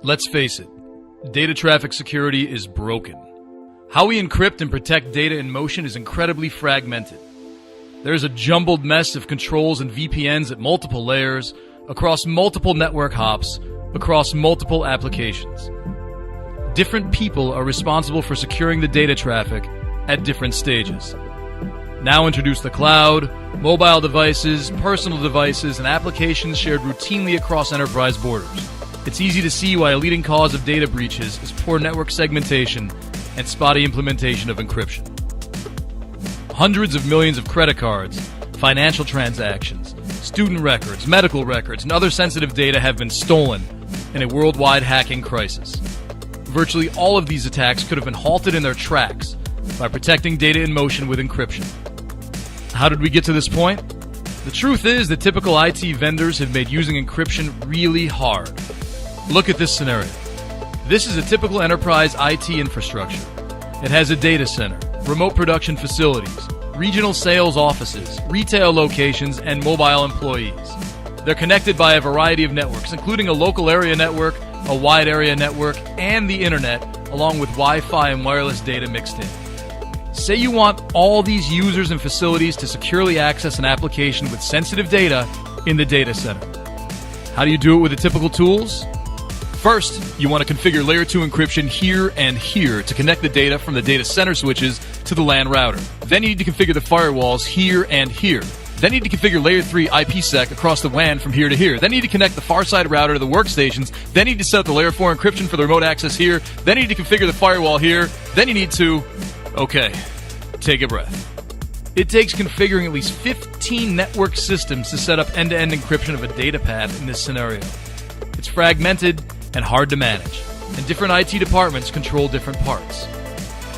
Let's face it, data traffic security is broken. How we encrypt and protect data in motion is incredibly fragmented. There's a jumbled mess of controls and VPNs at multiple layers, across multiple network hops, across multiple applications. Different people are responsible for securing the data traffic at different stages. Now introduce the cloud, mobile devices, personal devices, and applications shared routinely across enterprise borders. It's easy to see why a leading cause of data breaches is poor network segmentation and spotty implementation of encryption. Hundreds of millions of credit cards, financial transactions, student records, medical records, and other sensitive data have been stolen in a worldwide hacking crisis. Virtually all of these attacks could have been halted in their tracks by protecting data in motion with encryption. How did we get to this point? The truth is that typical IT vendors have made using encryption really hard. Look at this scenario. This is a typical enterprise IT infrastructure. It has a data center, remote production facilities, regional sales offices, retail locations, and mobile employees. They're connected by a variety of networks, including a local area network, a wide area network, and the internet, along with Wi-Fi and wireless data mixed in. Say you want all these users and facilities to securely access an application with sensitive data in the data center. How do you do it with the typical tools? First, you want to configure layer 2 encryption here and here to connect the data from the data center switches to the LAN router. Then you need to configure the firewalls here and here. Then you need to configure layer 3 IPsec across the WAN from here to here. Then you need to connect the far side router to the workstations. Then you need to set up the layer 4 encryption for the remote access here. Then you need to configure the firewall here. Then you need to... Okay, take a breath. It takes configuring at least 15 network systems to set up end-to-end encryption of a data path in this scenario. It's fragmented and hard to manage, and different IT departments control different parts.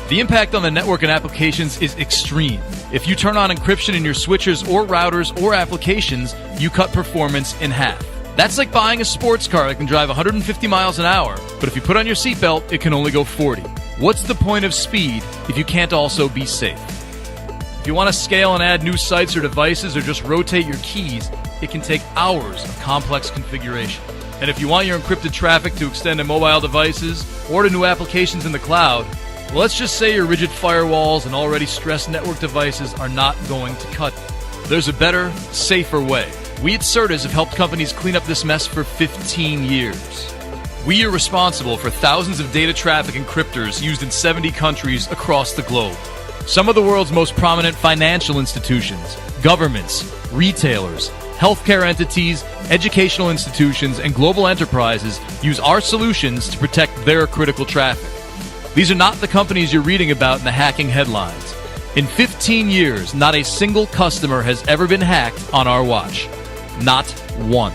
The impact on the network and applications is extreme. If you turn on encryption in your switches or routers or applications, you cut performance in half. That's like buying a sports car that can drive 150 miles an hour, but if you put on your seatbelt, it can only go 40. What's the point of speed if you can't also be safe? If you want to scale and add new sites or devices or just rotate your keys, it can take hours of complex configuration. And if you want your encrypted traffic to extend to mobile devices or to new applications in the cloud, well, let's just say your rigid firewalls and already stressed network devices are not going to cut it. There's a better, safer way. We at Certes have helped companies clean up this mess for 15 years. We are responsible for thousands of data traffic encryptors used in 70 countries across the globe. Some of the world's most prominent financial institutions, governments, retailers, healthcare entities, educational institutions, and global enterprises use our solutions to protect their critical traffic. These are not the companies you're reading about in the hacking headlines. In 15 years, not a single customer has ever been hacked on our watch. Not one.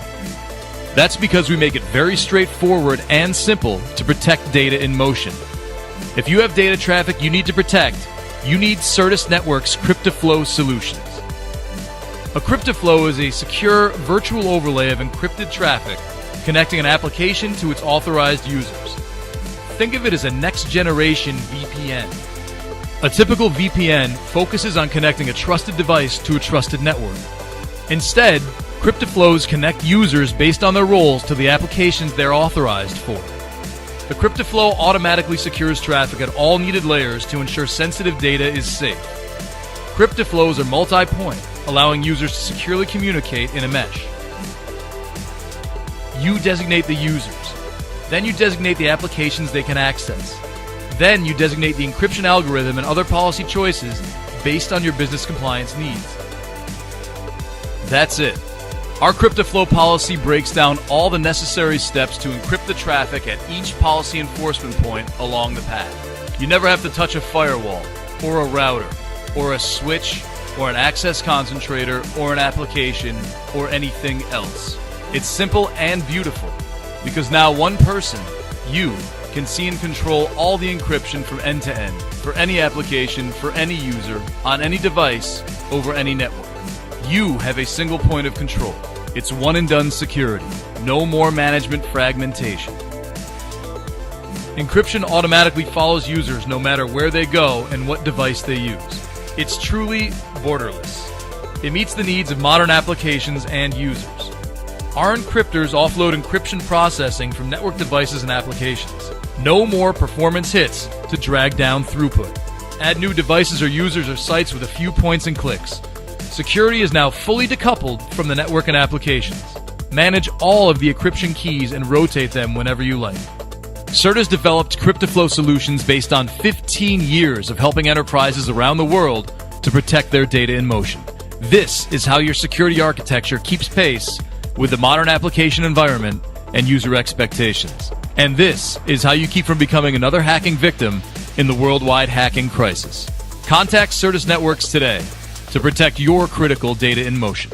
That's because we make it very straightforward and simple to protect data in motion. If you have data traffic you need to protect, you need Certes Network's CryptoFlow solutions. A CryptoFlow is a secure virtual overlay of encrypted traffic connecting an application to its authorized users. Think of it as a next-generation VPN. A typical VPN focuses on connecting a trusted device to a trusted network. Instead, CryptoFlows connect users based on their roles to the applications they're authorized for. The CryptoFlow automatically secures traffic at all needed layers to ensure sensitive data is safe. CryptoFlows are multi-point, allowing users to securely communicate in a mesh. You designate the users. Then you designate the applications they can access. Then you designate the encryption algorithm and other policy choices based on your business compliance needs. That's it. Our CryptoFlow policy breaks down all the necessary steps to encrypt the traffic at each policy enforcement point along the path. You never have to touch a firewall, or a router, or a switch, or an access concentrator, or an application, or anything else. It's simple and beautiful, because now one person, you, can see and control all the encryption from end to end, for any application, for any user, on any device, over any network. You have a single point of control. It's one and done security. No more management fragmentation. Encryption automatically follows users no matter where they go and what device they use. It's truly borderless. It meets the needs of modern applications and users. Our encryptors offload encryption processing from network devices and applications. No more performance hits to drag down throughput. Add new devices or users or sites with a few points and clicks. Security is now fully decoupled from the network and applications. Manage all of the encryption keys and rotate them whenever you like. Certes developed CryptoFlow solutions based on 15 years of helping enterprises around the world to protect their data in motion. This is how your security architecture keeps pace with the modern application environment and user expectations. And this is how you keep from becoming another hacking victim in the worldwide hacking crisis. Contact Certes Networks today to protect your critical data in motion.